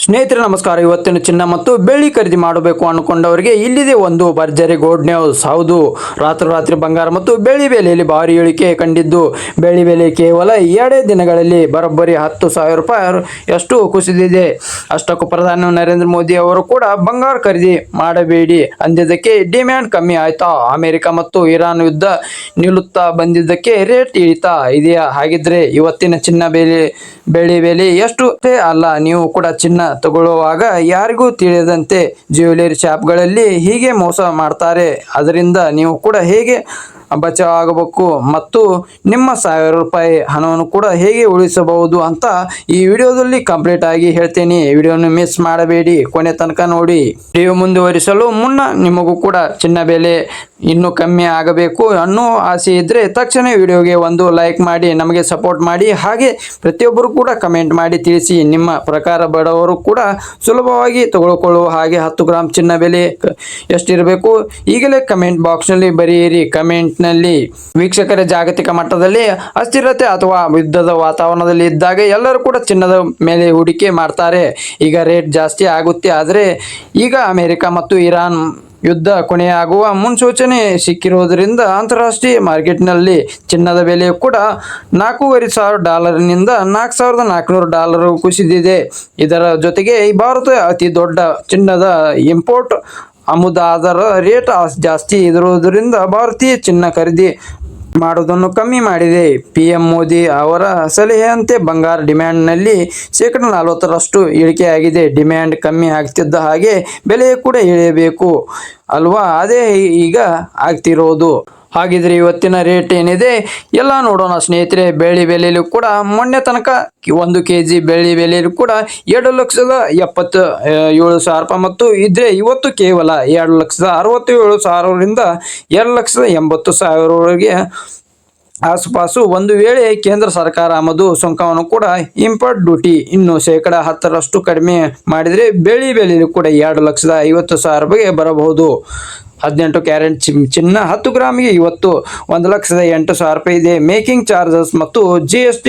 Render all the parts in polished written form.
ಸ್ನೇಹಿತರೆ ನಮಸ್ಕಾರ. ಇವತ್ತಿನ ಚಿನ್ನ ಮತ್ತು ಬೆಳ್ಳಿ ಖರೀದಿ ಮಾಡಬೇಕು ಅನ್ಕೊಂಡವರಿಗೆ ಇಲ್ಲಿದೆ ಒಂದು ಭರ್ಜರಿ ಗುಡ್ ನ್ಯೂಸ್. ಹೌದು, ರಾತ್ರಿ ಬಂಗಾರ ಮತ್ತು ಬೆಳ್ಳಿ ಬೆಲೆಯಲ್ಲಿ ಭಾರಿ ಇಳಿಕೆ ಕಂಡಿದ್ದು, ಬೆಳ್ಳಿ ಬೆಲೆ ಕೇವಲ 2 ದಿನಗಳಲ್ಲಿ ಬರೋಬ್ಬರಿ 10,000 ರೂಪಾಯಿ ಎಷ್ಟು ಕುಸಿದಿದೆ. ಅಷ್ಟಕ್ಕೂ ಪ್ರಧಾನಿ ನರೇಂದ್ರ ಮೋದಿ ಅವರು ಕೂಡ ಬಂಗಾರ ಖರೀದಿ ಮಾಡಬೇಡಿ ಅಂದಿದ್ದಕ್ಕೆ ಡಿಮ್ಯಾಂಡ್ ಕಮ್ಮಿ ಆಯ್ತಾ? ಅಮೆರಿಕ ಮತ್ತು ಇರಾನ್ ಯುದ್ಧ ನಿಲ್ಲುತ್ತಾ ಬಂದಿದ್ದಕ್ಕೆ ರೇಟ್ ಇಳಿತಾ ಇದೆಯಾ? ಹಾಗಿದ್ರೆ ಇವತ್ತಿನ ಚಿನ್ನ ಬೆಳ್ಳಿ ಬೆಲೆ ಎಷ್ಟು ಅಲ್ಲ, ನೀವು ಕೂಡ ಚಿನ್ನ ತಗೊಳ್ಳುವಾಗ ಯಾರಿಗೂ ತಿಳಿಯದಂತೆ ಜ್ಯುವೆಲರಿ ಶಾಪ್ಗಳಲ್ಲಿ ಹೀಗೆ ಮೋಸ ಮಾಡ್ತಾರೆ. ಅದರಿಂದ ನೀವು ಕೂಡ ಹೇಗೆ ಬಚಾವಾಗಬೇಕು ಮತ್ತು ನಿಮ್ಮ 1,000 ರೂಪಾಯಿ ಹಣವನ್ನು ಕೂಡ ಹೇಗೆ ಉಳಿಸಬಹುದು ಅಂತ ಈ ವಿಡಿಯೋದಲ್ಲಿ ಕಂಪ್ಲೀಟ್ ಆಗಿ ಹೇಳ್ತೇನೆ. ವಿಡಿಯೋನ ಮಿಸ್ ಮಾಡಬೇಡಿ, ಕೊನೆ ತನಕ ನೋಡಿ. ವಿಡಿಯೋ ಮುಂದುವರಿಸಲು ಮುನ್ನ ನಿಮಗೂ ಕೂಡ ಚಿನ್ನ ಬೆಲೆ ಇನ್ನೂ ಕಮ್ಮಿ ಆಗಬೇಕು ಅನ್ನೋ ಆಸೆ ಇದ್ದರೆ ತಕ್ಷಣ ವಿಡಿಯೋಗೆ ಒಂದು ಲೈಕ್ ಮಾಡಿ ನಮಗೆ ಸಪೋರ್ಟ್ ಮಾಡಿ. ಹಾಗೆ ಪ್ರತಿಯೊಬ್ಬರು ಕೂಡ ಕಮೆಂಟ್ ಮಾಡಿ ತಿಳಿಸಿ ನಿಮ್ಮ ಪ್ರಕಾರ ಬಡವರು ಕೂಡ ಸುಲಭವಾಗಿ ತೆಗೆದುಕೊಳ್ಳುವ ಹಾಗೆ 10 ಗ್ರಾಮ್ ಚಿನ್ನ ಬೆಲೆ ಎಷ್ಟಿರಬೇಕು ಈಗಲೇ ಕಮೆಂಟ್ ಬಾಕ್ಸ್ನಲ್ಲಿ ಬರೆಯಿರಿ. ಕಮೆಂಟ್ನಲ್ಲಿ ವೀಕ್ಷಕರ, ಜಾಗತಿಕ ಮಟ್ಟದಲ್ಲಿ ಅಸ್ಥಿರತೆ ಅಥವಾ ಯುದ್ಧದ ವಾತಾವರಣದಲ್ಲಿ ಇದ್ದಾಗ ಎಲ್ಲರೂ ಕೂಡ ಚಿನ್ನದ ಮೇಲೆ ಹೂಡಿಕೆ ಮಾಡ್ತಾರೆ. ಈಗ ರೇಟ್ ಜಾಸ್ತಿ ಆಗುತ್ತೆ, ಆದರೆ ಈಗ ಅಮೆರಿಕ ಮತ್ತು ಇರಾನ್ ಯುದ್ಧ ಕೊನೆಯಾಗುವ ಮುನ್ಸೂಚನೆ ಸಿಕ್ಕಿರುವುದರಿಂದ ಅಂತಾರಾಷ್ಟ್ರೀಯ ಮಾರ್ಕೆಟ್ನಲ್ಲಿ ಚಿನ್ನದ ಬೆಲೆ ಕೂಡ $4,500 ನಿಂದ $4,400 ಕುಸಿದಿದೆ. ಇದರ ಜೊತೆಗೆ ಭಾರತ ಅತಿ ದೊಡ್ಡ ಚಿನ್ನದ ಇಂಪೋರ್ಟ್ ಆಮದಾದರ ರೇಟ್ ಜಾಸ್ತಿ ಇರುವುದರಿಂದ ಭಾರತೀಯ ಚಿನ್ನ ಖರೀದಿ ಮಾಡುವುದನ್ನು ಕಮ್ಮಿ ಮಾಡಿದೆ. PM ಮೋದಿ ಅವರ ಸಲಹೆಯಂತೆ ಬಂಗಾರ ಡಿಮ್ಯಾಂಡ್ನಲ್ಲಿ %40 ಇಳಿಕೆಯಾಗಿದೆ. ಡಿಮ್ಯಾಂಡ್ ಕಮ್ಮಿ ಆಗ್ತಿದ್ದ ಹಾಗೆ ಬೆಲೆ ಕೂಡ ಇಳಿಯಬೇಕು ಅಲ್ವಾ? ಅದೇ ಈಗ ಆಗ್ತಿರೋದು. ಹಾಗಿದ್ರೆ ಇವತ್ತಿನ ರೇಟ್ ಏನಿದೆ ಎಲ್ಲ ನೋಡೋಣ ಸ್ನೇಹಿತರೆ. ಬೆಳ್ಳಿ ಬೆಲೆಯಲ್ಲೂ ಕೂಡ ಮೊನ್ನೆ ತನಕ 1 kg ಬೆಳ್ಳಿ ಬೆಲೆಯಲ್ಲೂ ಕೂಡ 2,77,000 ರೂಪಾಯಿ ಮತ್ತು ಇದ್ರೆ ಇವತ್ತು ಕೇವಲ 2,67,000ರಿಂದ 2,80,000 ಆಸುಪಾಸು. ಒಂದು ವೇಳೆ ಕೇಂದ್ರ ಸರ್ಕಾರ ಆಮದು ಸುಂಕವನ್ನು ಕೂಡ ಇಂಪೋರ್ಟ್ ಡ್ಯೂಟಿ ಇನ್ನು %10 ಕಡಿಮೆ ಮಾಡಿದರೆ ಬೆಳ್ಳಿ ಬೆಲೆಯಲ್ಲೂ ಕೂಡ 2,50,000 ಬರಬಹುದು. 18 ಕ್ಯಾರೆಟ್ ಚಿನ್ನ 10 ಗ್ರಾಮಿಗೆ ಇವತ್ತು 1,08,000 ಇದೆ. ಮೇಕಿಂಗ್ ಚಾರ್ಜಸ್ ಮತ್ತು GST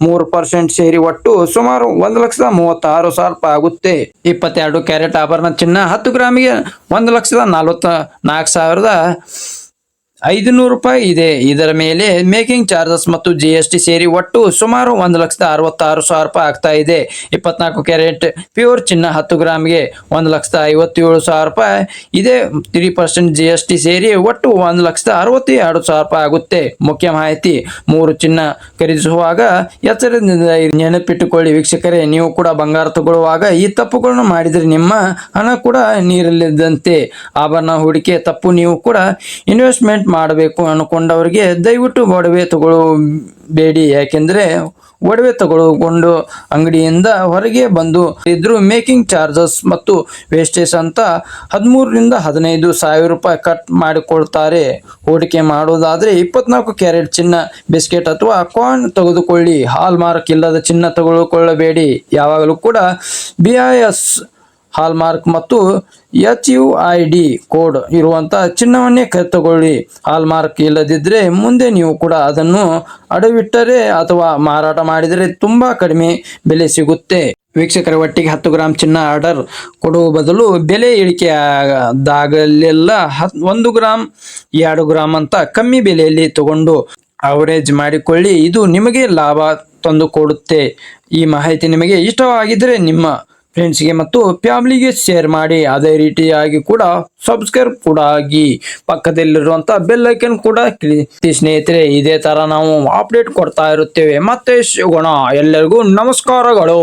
3% ಸೇರಿ ಒಟ್ಟು ಸುಮಾರು 1,36,000 ಆಗುತ್ತೆ. 22 ಕ್ಯಾರೆಟ್ ಆಭರಣ ಚಿನ್ನ 10 ಗ್ರಾಮಿಗೆ 1,44,500 ರೂಪಾಯಿ ಇದೆ. ಇದರ ಮೇಲೆ ಮೇಕಿಂಗ್ ಚಾರ್ಜಸ್ ಮತ್ತು GST ಸೇರಿ ಒಟ್ಟು ಸುಮಾರು 1,66,000 ರೂಪಾಯಿ ಆಗ್ತಾ ಇದೆ. 24 ಕ್ಯಾರೆಟ್ ಪ್ಯೂರ್ ಚಿನ್ನ 10 ಗ್ರಾಮಿಗೆ 1,57,000 ರೂಪಾಯಿ ಇದೆ. 3% GST ಸೇರಿ ಒಟ್ಟು 1,62,000 ರೂಪಾಯಿ ಆಗುತ್ತೆ. ಮುಖ್ಯ ಮಾಹಿತಿ: 3 ಚಿನ್ನ ಖರೀದಿಸುವಾಗ ಎಚ್ಚರದಿಂದ ನೆನಪಿಟ್ಟುಕೊಳ್ಳಿ ವೀಕ್ಷಕರೇ. ನೀವು ಕೂಡ ಬಂಗಾರ ತಗೊಳ್ಳುವಾಗ ಈ ತಪ್ಪುಗಳನ್ನು ಮಾಡಿದರೆ ನಿಮ್ಮ ಹಣ ಕೂಡ ನೀರಲ್ಲಿದ್ದಂತೆ. ಆಭರಣ ಹೂಡಿಕೆ ತಪ್ಪು. ನೀವು ಕೂಡ ಇನ್ವೆಸ್ಟ್ಮೆಂಟ್ ಮಾಡಬೇಕು ಅನ್ಕೊಂಡವರಿಗೆ ದಯವಿಟ್ಟು ಒಡವೆ ತಗೊಳ್ಳಬೇಡಿ. ಯಾಕೆಂದ್ರೆ ಒಡವೆ ತಗೊಳ್ಕೊಂಡು ಅಂಗಡಿಯಿಂದ ಹೊರಗೆ ಬಂದು ಇದ್ರು ಮೇಕಿಂಗ್ ಚಾರ್ಜಸ್ ಮತ್ತು ವೇಸ್ಟೇಜ್ ಅಂತ 13,000ರಿಂದ 15,000 ರೂಪಾಯಿ ಕಟ್ ಮಾಡಿಕೊಳ್ತಾರೆ. ಹೂಡಿಕೆ ಮಾಡೋದಾದ್ರೆ 24 ಕ್ಯಾರೆಟ್ ಚಿನ್ನ, ಬಿಸ್ಕೆಟ್ ಅಥವಾ ಕಾಯಿನ್ ತೆಗೆದುಕೊಳ್ಳಿ. ಹಾಲ್ ಮಾರ್ಕ್ ಇಲ್ಲದ ಚಿನ್ನ ತೆಗೆದುಕೊಳ್ಳಬೇಡಿ. ಯಾವಾಗಲೂ ಕೂಡ BIS ಹಾಲ್ ಮಾರ್ಕ್ ಮತ್ತು HUID ಕೋಡ್ ಇರುವಂತ ಚಿನ್ನವನ್ನೇ ತಗೊಳ್ಳಿ. ಹಾಲ್ ಮಾರ್ಕ್ ಇಲ್ಲದಿದ್ದರೆ ಮುಂದೆ ನೀವು ಕೂಡ ಅದನ್ನು ಅಡವಿಟ್ಟರೆ ಅಥವಾ ಮಾರಾಟ ಮಾಡಿದರೆ ತುಂಬಾ ಕಡಿಮೆ ಬೆಲೆ ಸಿಗುತ್ತೆ. ವೀಕ್ಷಕರ, ಒಟ್ಟಿಗೆ 10 ಗ್ರಾಮ್ ಚಿನ್ನ ಆರ್ಡರ್ ಕೊಡುವ ಬದಲು ಬೆಲೆ ಇಳಿಕೆ ಆದಾಗಲೆಲ್ಲ 1 ಗ್ರಾಮ್ 2 ಗ್ರಾಮ್ ಅಂತ ಕಮ್ಮಿ ಬೆಲೆಯಲ್ಲಿ ತಗೊಂಡು ಅವರೇಜ್ ಮಾಡಿಕೊಳ್ಳಿ. ಇದು ನಿಮಗೆ ಲಾಭ ತಂದು ಕೊಡುತ್ತೆ. ಈ ಮಾಹಿತಿ ನಿಮಗೆ ಇಷ್ಟವಾಗಿದ್ದರೆ ನಿಮ್ಮ ಫ್ರೆಂಡ್ಸ್ಗೆ ಮತ್ತು ಫ್ಯಾಮಿಲಿಗೆ ಶೇರ್ ಮಾಡಿ. ಅದೇ ರೀತಿಯಾಗಿ ಕೂಡ ಸಬ್ಸ್ಕ್ರೈಬ್ ಕೂಡ ಆಗಿ ಪಕ್ಕದಲ್ಲಿರುವಂತ ಬೆಲ್ ಐಕನ್ ಕೂಡ ಕ್ಲಿಕ್. ಸ್ನೇಹಿತರೆ, ಇದೇ ತರ ನಾವು ಅಪ್ಡೇಟ್ ಕೊಡ್ತಾ ಇರುತ್ತೇವೆ. ಮತ್ತೆ ಸಿಗೋಣ. ಎಲ್ಲರಿಗೂ ನಮಸ್ಕಾರಗಳು.